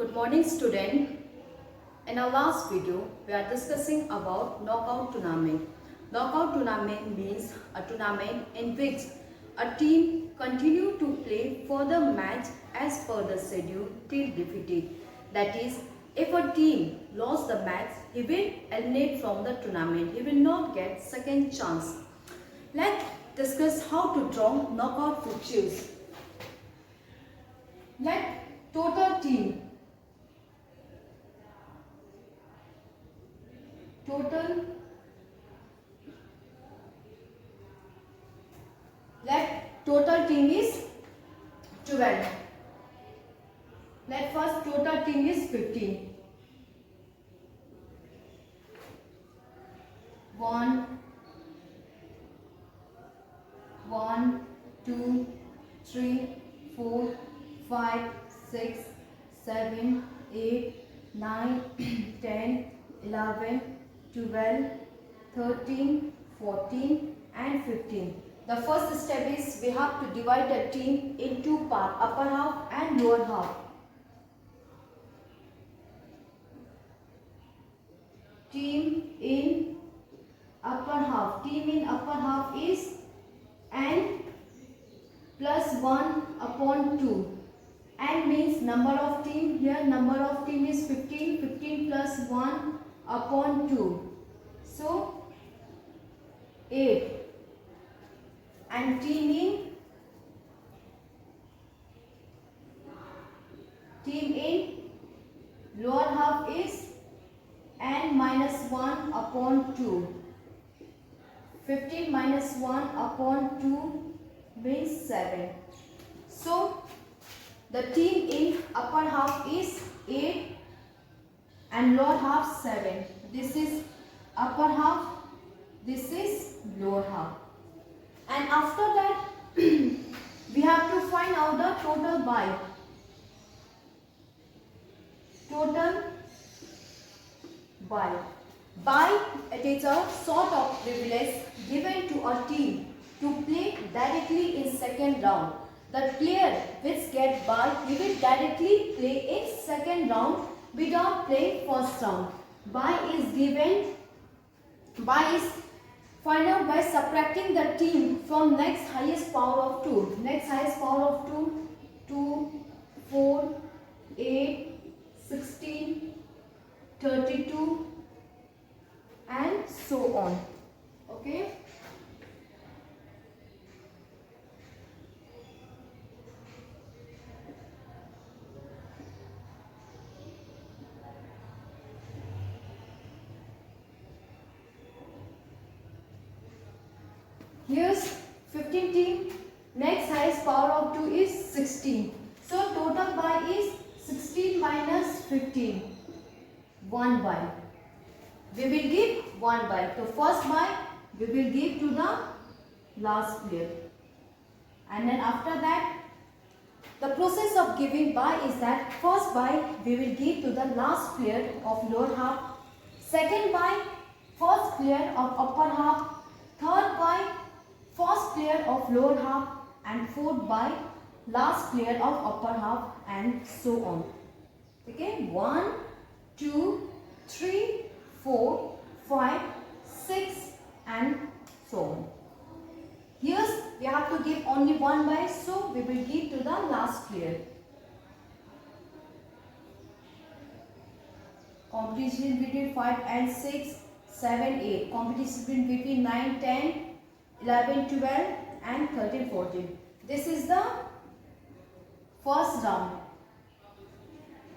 Good morning student. In our last video, we are discussing about knockout tournament. Knockout tournament means a tournament in which a team continue to play further match as per the schedule till defeated. That is, if a team lost the match, he will eliminate from the tournament. He will not get second chance. Let's discuss how to draw knockout fixtures. Let total team total team is 12. Let first total team is 15. 1, 2, 3, 4, 5, 6, 7, 8, 9, 10, 11, 12, 13, 14 and 15. The first step is we have to divide the team in two parts, upper half and lower half. Team in upper half is n plus 1 upon 2. N means number of team. Here number of team is 15. 15 plus 1 upon 2. So 8. And team in lower half is n minus 1 upon 2. 15 minus 1 upon 2 means 7. So the team in upper half is 8 and lower half 7. This is upper half, this is lower half. And after that we have to find out the total by. By it is a sort of privilege given to a team to play directly in second round. The player which get bye, he will directly play in second round without playing first round. Bye is find out by subtracting the team from next highest power of 2. Next highest power of 2, 4, 8, 16, 32 and so on. Okay. Here's 15 team. Next highest power of 2 is 16. So total by is 16 minus 15. 1 by. We will give 1 by. So first by we will give to the last player. And then after that the process of giving by is that first by we will give to the last player of lower half. Second by first player of upper half. Third by first player of lower half and fourth by last player of upper half and so on. Okay, 1, 2, 3, 4, 5, 6 and so on. Here we have to give only 1 by, so we will give to the last player. Competition between 5 and 6, 7, 8. Competition between 9, 10, 11, 12 and 13, 14. This is the first round.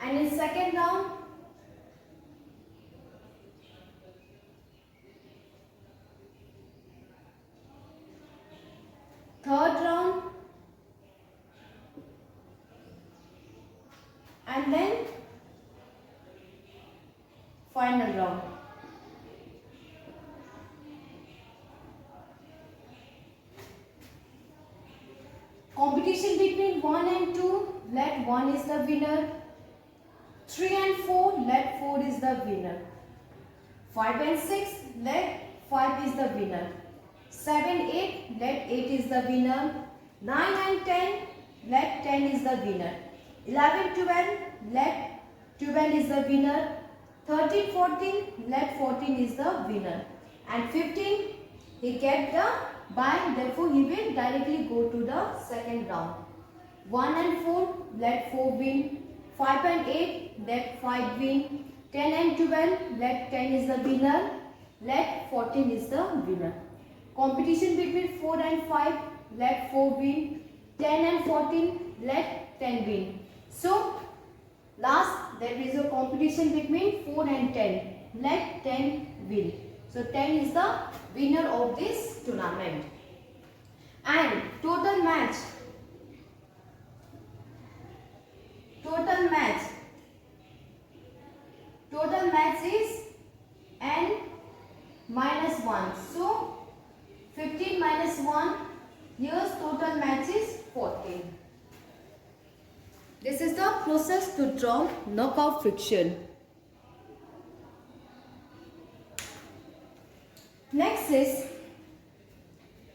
And in second round, third round and then final round. Competition between 1 and 2, let 1 is the winner. 3 and 4, let 4 is the winner. 5 and 6, let 5 is the winner. 7, 8, let 8 is the winner. 9 and 10, let 10 is the winner. 11, 12, let 12 is the winner. 13, 14, let 14 is the winner. And 15, he get the bye, therefore he will directly go to the second round. 1 and 4, let 4 win. 5 and 8, let 5 win. 10 and 12, let 10 is the winner. Let 14 is the winner. Competition between 4 and 5, let 4 win. 10 and 14, let 10 win. So, last there is a competition between 4 and 10. Let 10 win. So, 10 is the winner of this tournament. And total match is n minus 1. So, 15 minus 1, here's total match is 14. This is the process to draw knockout friction. Next is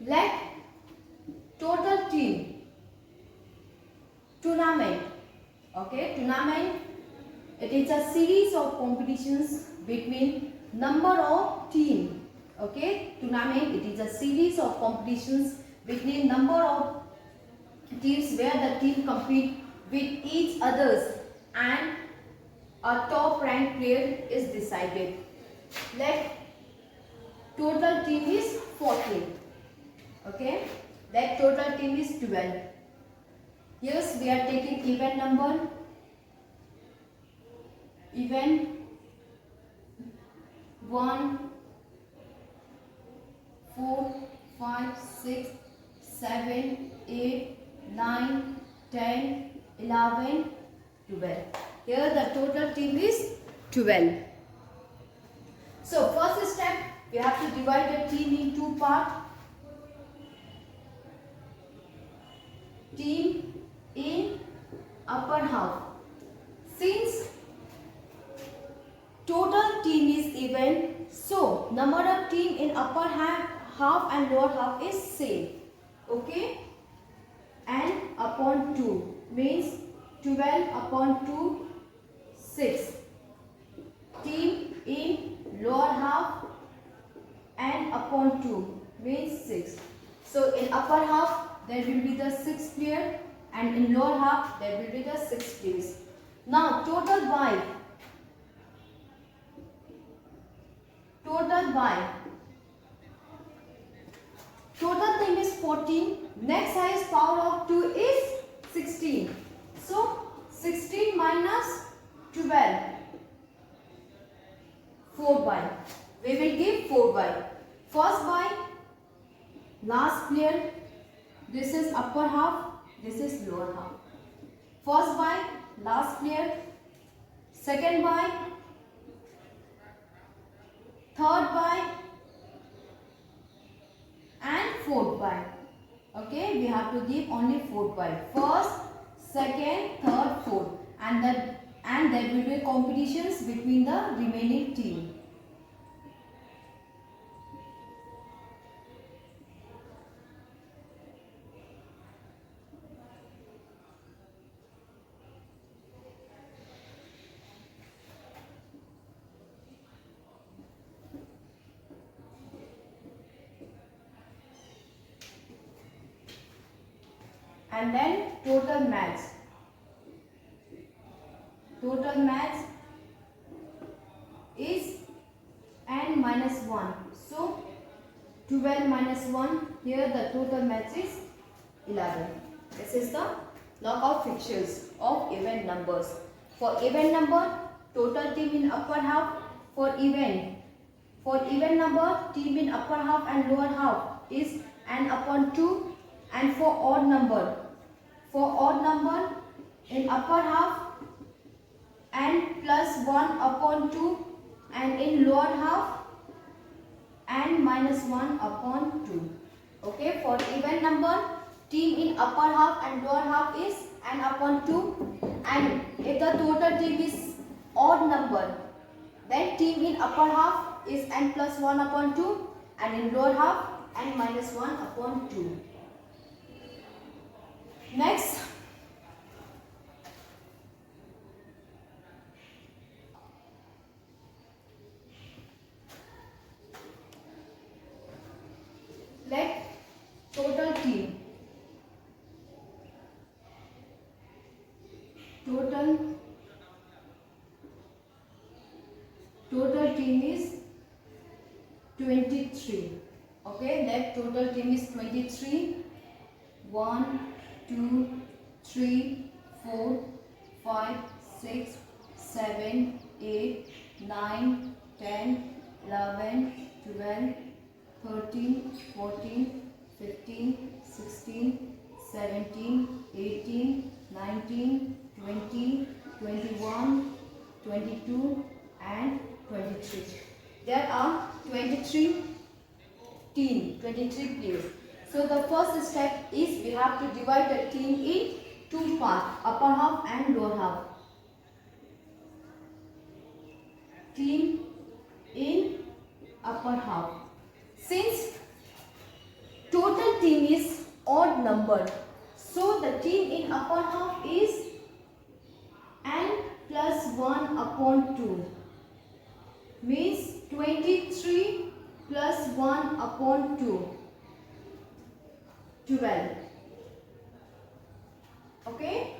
let total team tournament. Okay, tournament, it is a series of competitions between number of team. Okay, tournament, it is a series of competitions between number of teams where the team compete with each others and a top ranked player is decided. Let total team is 14. Okay, let total team is 12. Yes, we are taking even number. Even 1, 4, 5, 6, 7, 8, 9, 10, 11, 12. Here the total team is 12. So first step, we have to divide the team in two parts. Team in upper half. Since total team is even, so number of team in upper half and lower half is same. Okay, and upon 2 means 12 upon 2, 6. Team in lower half and upon 2 means 6. So in upper half there will be the 6 player and in lower half there will be the 6 players. Now total by total team is 14. Next highest power of 2 is 16. So 16 minus 12, 4 by. We will give 4 by. First by, last player. This is upper half, this is lower half. First by, last player. Second by, third by, and fourth by. Okay, we have to give only fourth by. First, second, third, fourth, and there will be competitions between the remaining team. And then total match. Total match is n minus 1. So 12 minus 1. Here the total match is 11. This is the knockout fixtures of even numbers. For even number, total team in upper half. For even number, team in upper half and lower half is n upon 2. And for odd number in upper half n plus 1 upon 2 and in lower half n minus 1 upon 2. Okay, for even number, team in upper half and lower half is n upon 2, and if the total team is odd number, then team in upper half is n plus 1 upon 2 and in lower half n minus 1 upon 2. Next, total team is 23. Okay, left total team is 23. 1, 2, 3, 4, 5, 6, 7, 8, 9, 10, 11, 12, 13, 14, 15, 16, 17, 18, 19, 20, 21, 22 and 23. There are 23 players. So the first step is we have to divide the team in two parts, upper half and lower half. Team in upper half. Since total team is odd number, so the team in upper half is n plus 1 upon 2, means 23 plus 1 upon 2, 12. Okay?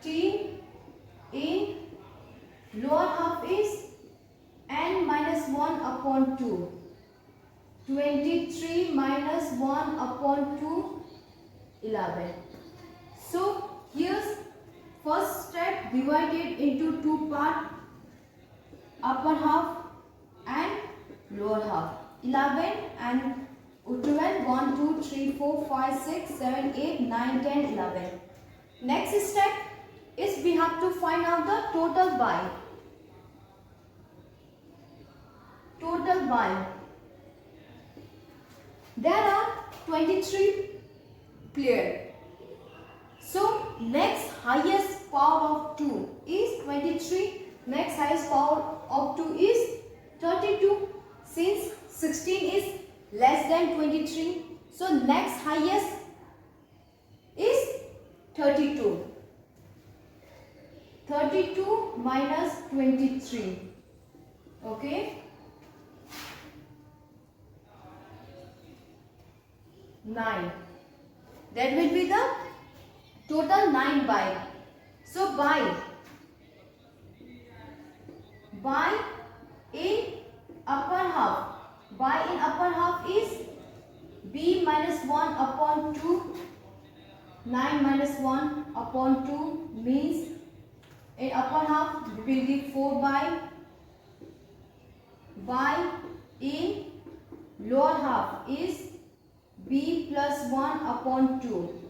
Team in lower half is n minus 1 upon 2. 23 minus 1 upon 2, 11. So, here's first step divided into two parts, upper half and lower half. 11 and 12, 1, 2, 3, 4, 5, 6, 7, 8, 9, 10, 11. Next step is we have to find out the total by. Total by. There are 23 players. So next highest power of 2 is 23. Next highest power of 2 is 32. Since 16 is less than 23, so next highest is 32. 32 minus 23. Okay. 9. That will be the total 9 by. So by in upper half. By in upper half is b minus 1 upon 2. 9 minus 1 upon 2 means in upper half we will give 4 by. By in lower half is b plus 1 upon 2.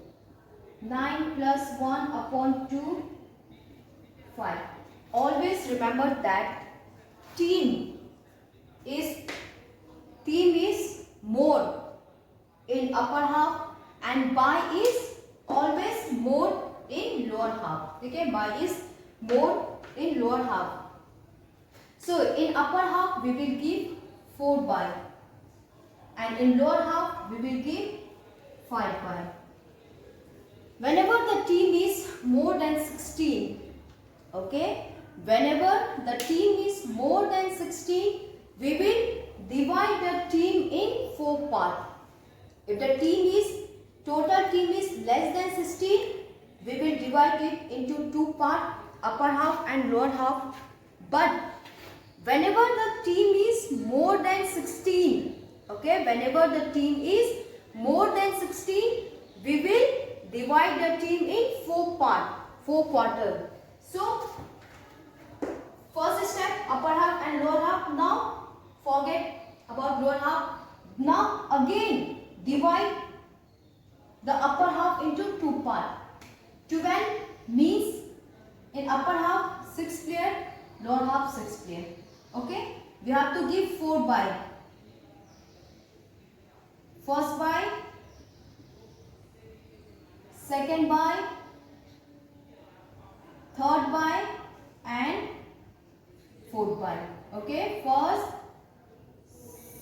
9 plus 1 upon 2, 5. Always remember that team is more in upper half and by is always more in lower half. Okay, by is more in lower half. So in upper half we will give 4 by and in lower half we will give 5 by. Whenever the team is more than 16, okay, whenever the team is more than 16, we will divide the team in 4 parts. If the total team is less than 16, we will divide it into 2 parts, upper half and lower half. But whenever the team is more than 16, okay, whenever the team is more than 16, we will divide the team in 4 parts, 4 quarters. So, first step upper half and lower half. Now, forget about lower half. Now, again divide the upper half into 2 parts. 12 means in upper half 6 players, lower half 6 players. Okay, we have to give 4 by. First by, second by, third by and fourth by. Okay, first,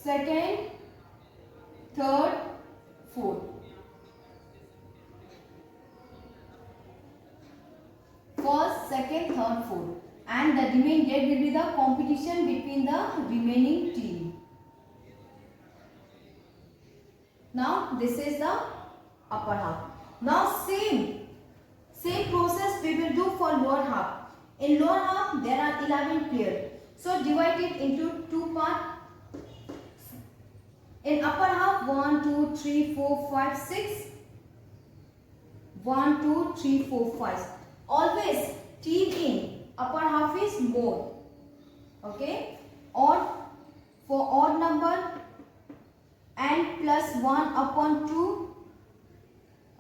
second, third, fourth. First, second, third, fourth. And the remaining date will be the competition between the remaining team. Now this is the upper half. Now same Same process we will do for lower half. In lower half there are 11 players. So divide it into two parts. In upper half 1, 2, 3, 4, 5, 6. 1, 2, 3, 4, 5. Always team in upper half is more. Okay. Odd, for odd number and plus 1 upon 2.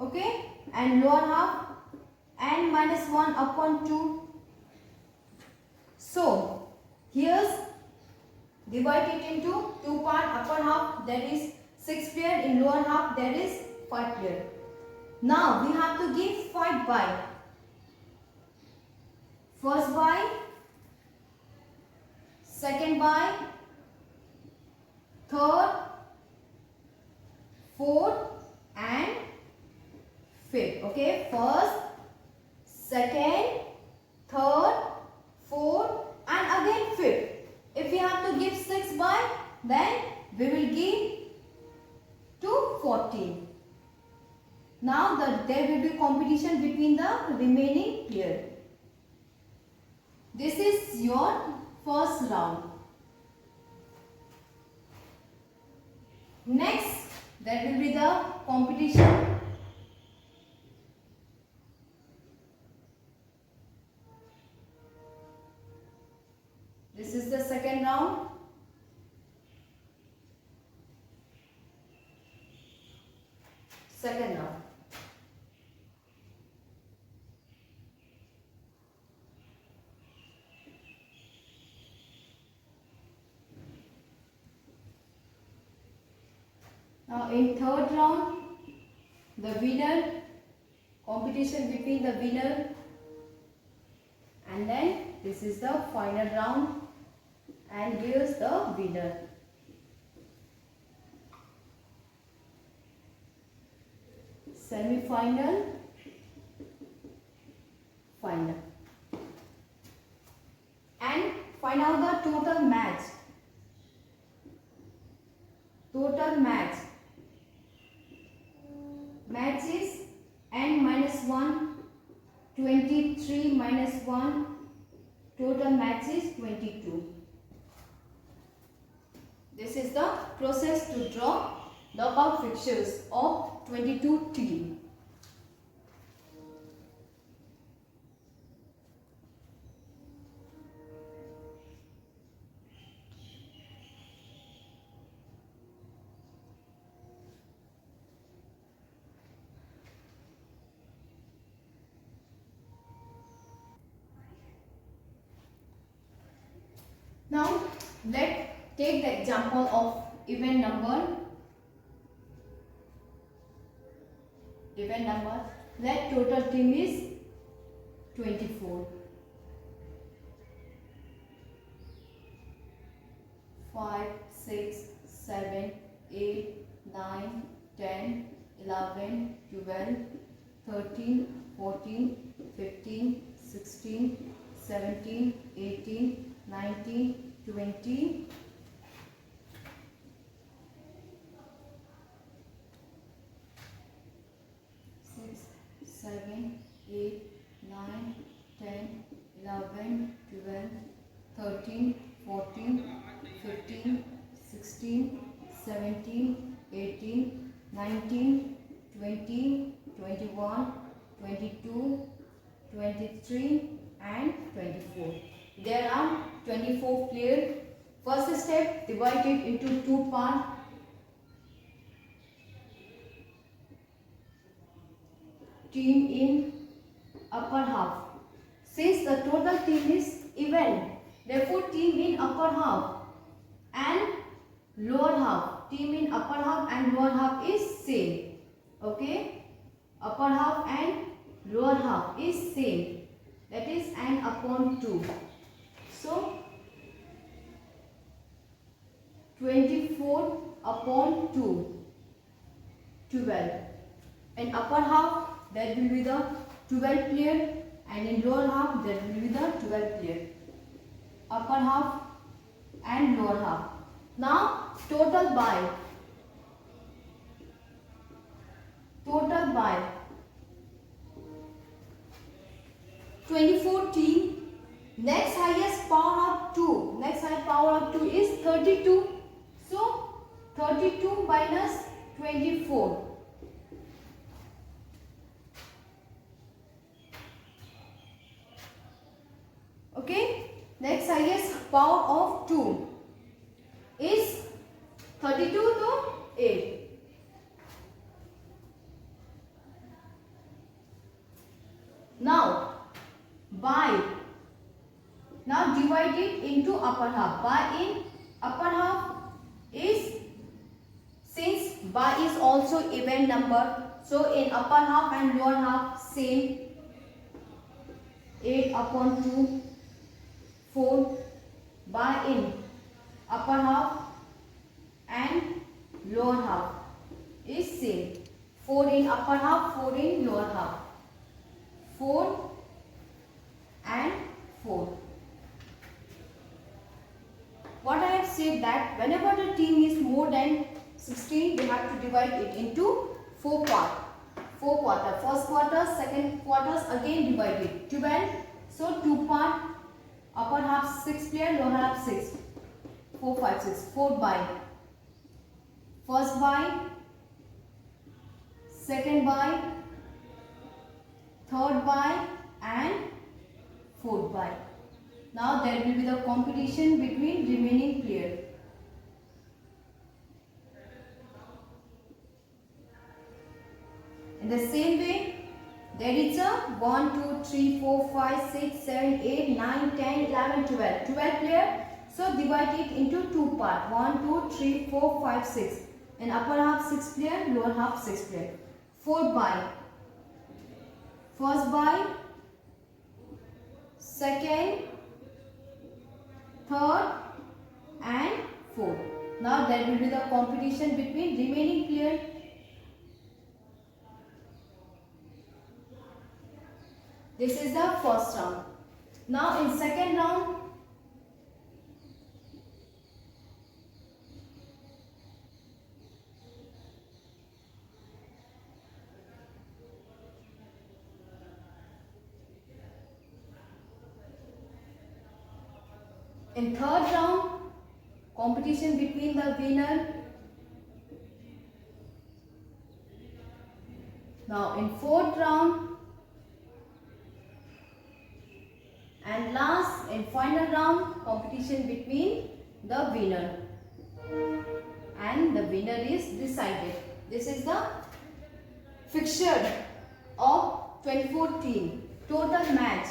Okay. And lower half and minus 1 upon 2. So here's divide it into two part. Upper half there is 6 player, in lower half there is 5 player. Now we have to give 5 by. First by, second by, third, fourth and fifth. Okay, first, second, third, fourth and again fifth. If we have to give 6 by, then we will give to 14. Now there will be competition between the remaining player. This is your first round. Next, there will be the competition. This is the second round. Second round. Now in third round, the winner, competition between the winner, and then this is the final round, and here's the winner. Semi-final, final. And find out the total match. Total match. Match is n minus 1, 23 minus 1, total match is 22. This is the process to draw knockout fixtures of 22 teams. Now let's take the example of even number. Even number. Let total team is 24. 5, 6, 7, 8, 9, 10, 11, 12, 13, 14, 15, 16, 17, 18, 19, 20, 6, 7, 8, 9, 10, 11, 12, 13, 14, 15, 16, 17, 18, 19, 20, 21, 22, 23 and 24. There are 24 players. First step, divide it into two parts. Team in upper half. Since the total team is even, therefore team in upper half and lower half. Team in upper half and lower half is same. Okay? Upper half and lower half is same. That is n upon 2. So 24 upon 2, 12. In upper half there will be the 12 player, and in lower half there will be the 12 player. Upper half and lower half. Now total by. Total by. 24 team. Next highest power of 2. Next highest power of 2 is 32. So 32 minus 24. Okay. Next highest power of 2 is 32 to 8. Now divide it into upper half. By in upper half is, since by is also even number, so in upper half and lower half same. 8 upon 2, 4. By in upper half and lower half is same. 4 in upper half, 4 in lower half. 4 and 4. What I have said that whenever the team is more than 16, we have to divide it into 4 parts. 4 quarter. First quarter, second quarters again divided. 12. So 2 part. Upper half 6 player, lower half 6. 4, 5, 6. 4 by. First by. Second by. Third by and fourth by. Now there will be the competition between remaining players. In the same way, there is a 1, 2, 3, 4, 5, 6, 7, 8, 9, 10, 11, 12. 12 players. So divide it into 2 parts. 1, 2, 3, 4, 5, 6. In upper half 6 players, lower half 6 players. 4 by. First by, second, third and fourth. Now there will be the competition between remaining players. This is the first round. Now in second round, in third round, competition between the winner. Now in fourth round and last and final round, competition between the winner. And the winner is decided. This is the fixture of 24 team. Total match.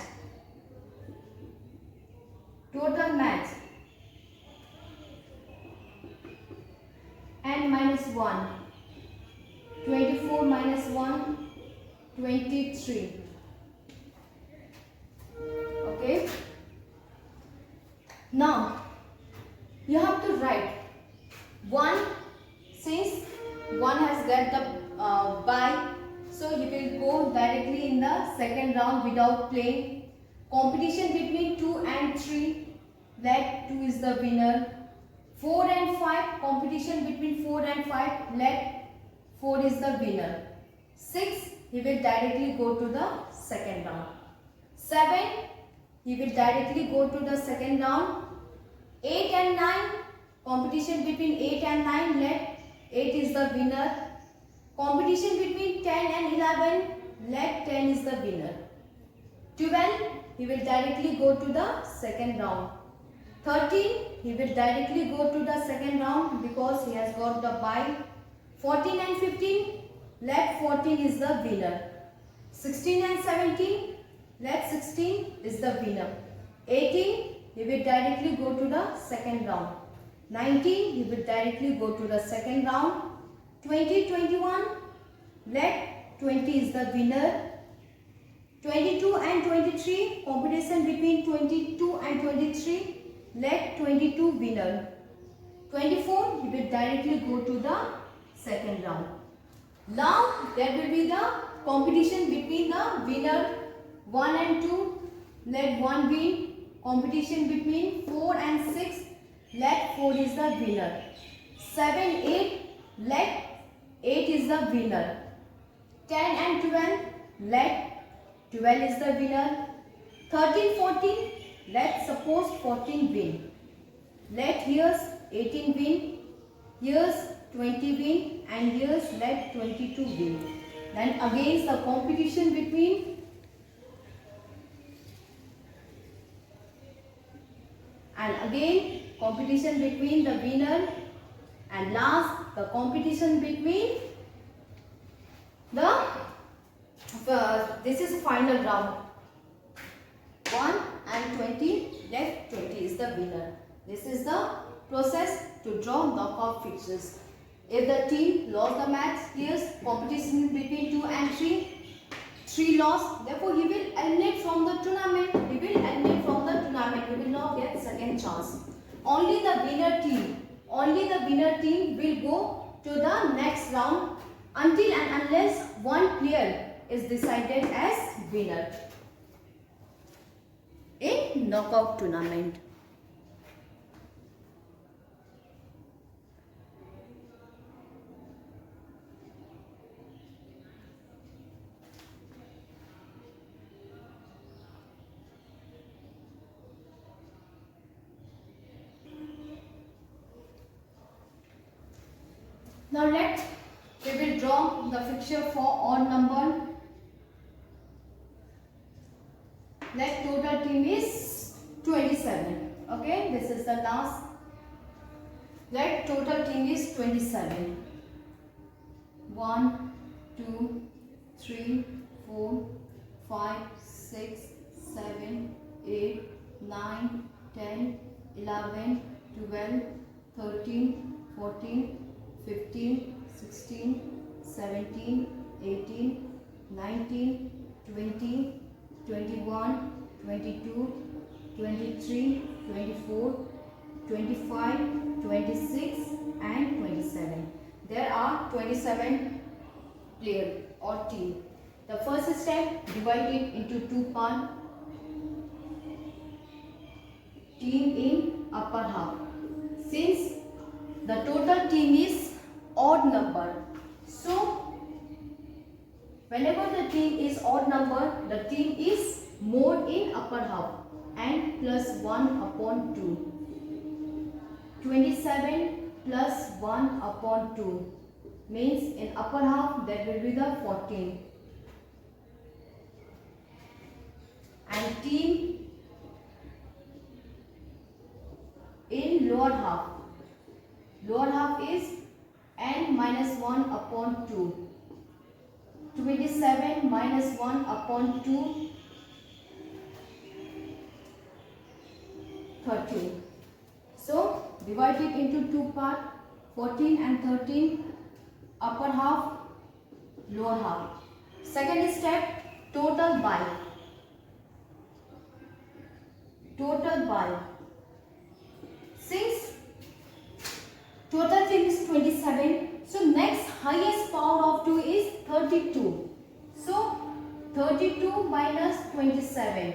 N minus 1. 24 minus 1. 23. Okay. Now you have to write 1. Since 1 has got the bye, so he will go directly in the second round without playing. Competition between 2 and 3. Let 2 is the winner. 4 and 5. Competition between 4 and 5. Let 4 is the winner. 6. He will directly go to the second round. 7. He will directly go to the second round. 8 and 9. Competition between 8 and 9. Let 8 is the winner. Competition between 10 and 11. Let 10 is the winner. 12. He will directly go to the second round. 13. He will directly go to the second round because he has got the bye. 14 and 15. Let 14 is the winner. 16 and 17. Let 16 is the winner. 18. He will directly go to the second round. 19. He will directly go to the second round. 20, 21. Let 20 is the winner. 22 and 23. Competition between 22 and 23. Let 22 winner. 24. He will directly go to the second round. Now there will be the competition between the winner 1 and 2. Let 1 win. Competition between 4 and 6. Let 4 is the winner. 7, 8. Let 8 is the winner. 10 and 12. Let 12 is the winner. 13, 14. Let's suppose 14 win. Let here's 18 win, here's 20 win, and here's let 22 win. Then again the competition between the winner, and last the competition between the this is final round. 1 and 20, left 20 is the winner. This is the process to draw knockout fixtures. If the team lost the match, here's competition between 2 and 3. 3 lost, therefore he will eliminate from the tournament. He will not get second chance. Only the winner team will go to the next round until and unless one player is decided as winner in knockout tournament. Now we will draw the fixture for odd number. Let total team is 27. Okay, this is the last. Let total team is 27. 1, 2, 3, 4, 5, 6, 7, 8, 9, 10, 11, 12, 13, 14, 15, 16, 17, 18, 19, 20, 21, 22, 23, 24, 25, 26 and 27. There are 27 players or team. The first step, divide it into 2 parts. Team in upper half. Since the total team is odd number, so whenever the team is odd number, the team is more in upper half and plus 1 upon 2. 27 plus 1 upon 2 means in upper half that will be the 14. And team in lower half is n minus 1 upon 2. 27 minus 1 upon 2, 13. So divide it into 2 parts, 14 and 13, upper half, lower half. Second step, total by. Since total team is 27, so next highest power of 2 is 32. So 32 minus 27,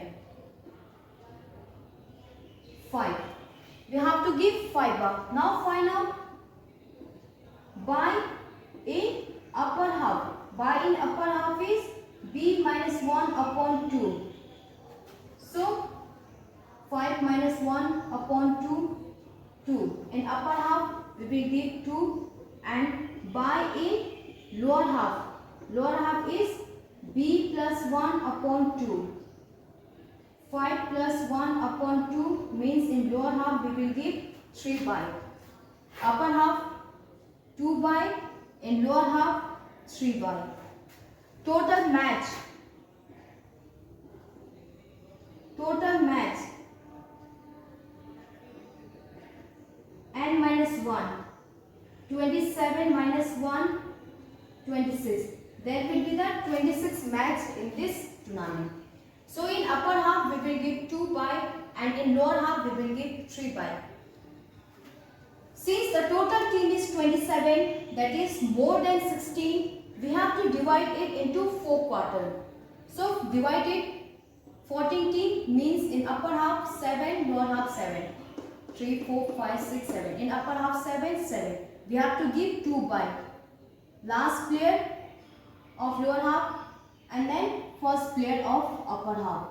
5. We have to give 5 up. Now find out by in upper half. By in upper half is b minus 1 upon 2. So 5 minus 1 upon 2, 2. In upper half we will give 2, and by in lower half. Lower half is b plus 1 upon 2. 5 plus 1 upon 2 means in lower half we will give 3 by. Upper half 2 by, in lower half 3 by. Total match. N minus 1. 27 minus 1, 26. There will be the 26 match in this tournament. So in upper half we will give 2 by, and in lower half we will give 3 by. Since the total team is 27, that is more than 16, we have to divide it into 4 quarters. So divide it, 14 team means in upper half 7, lower half 7. 3, 4, 5, 6, 7. In upper half 7, 7. We have to give 2 by. Last player of lower half and then first player of upper half.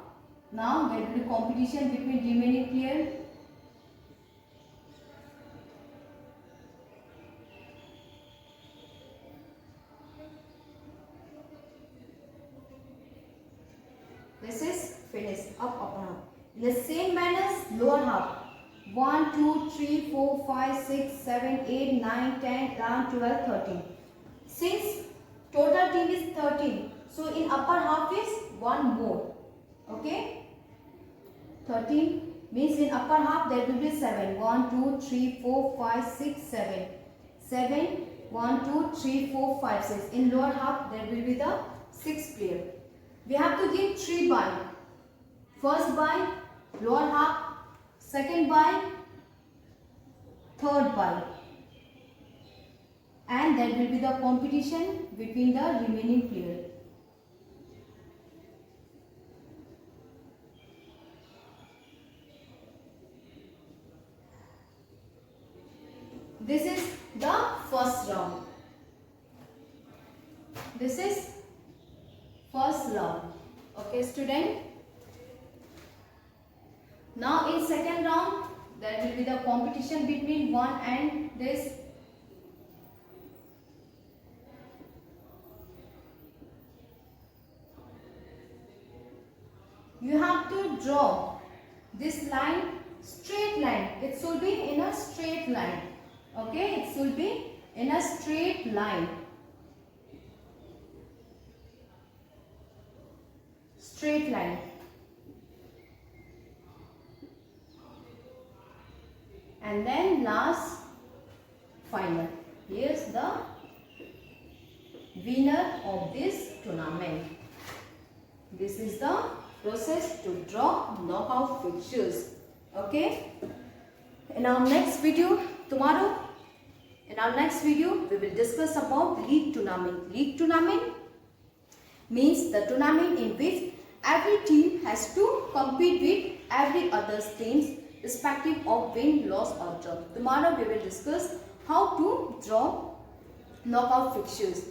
Now there will be competition between remaining player. This is finished. Up, down. In the same manner, lower half. 1, 2, 3, 4, 5, 6, 7, 8, 9, 10, 11, 12, 13. Since total team is 13, so in upper half is one more. Okay? 13 means in upper half there will be 7. 1, 2, 3, 4, 5, 6, 7. 7, 1, 2, 3, 4, 5, 6. In lower half there will be the 6 player. We have to give 3 by. First by, lower half, second by, third by. And there will be the competition between the remaining player. This is the first round. This is first round. Okay, student. Now in second round, there will be the competition between one and this. You have to draw this line, straight line. It should be in a straight line. Okay, it should be in a straight line. Straight line. And then last final. Here's the winner of this tournament. This is the process to draw knockout fixtures. Okay. In our next video tomorrow, we will discuss about league tournament. League tournament means the tournament in which every team has to compete with every other teams irrespective of win, loss or draw. Tomorrow we will discuss how to draw knockout fixtures.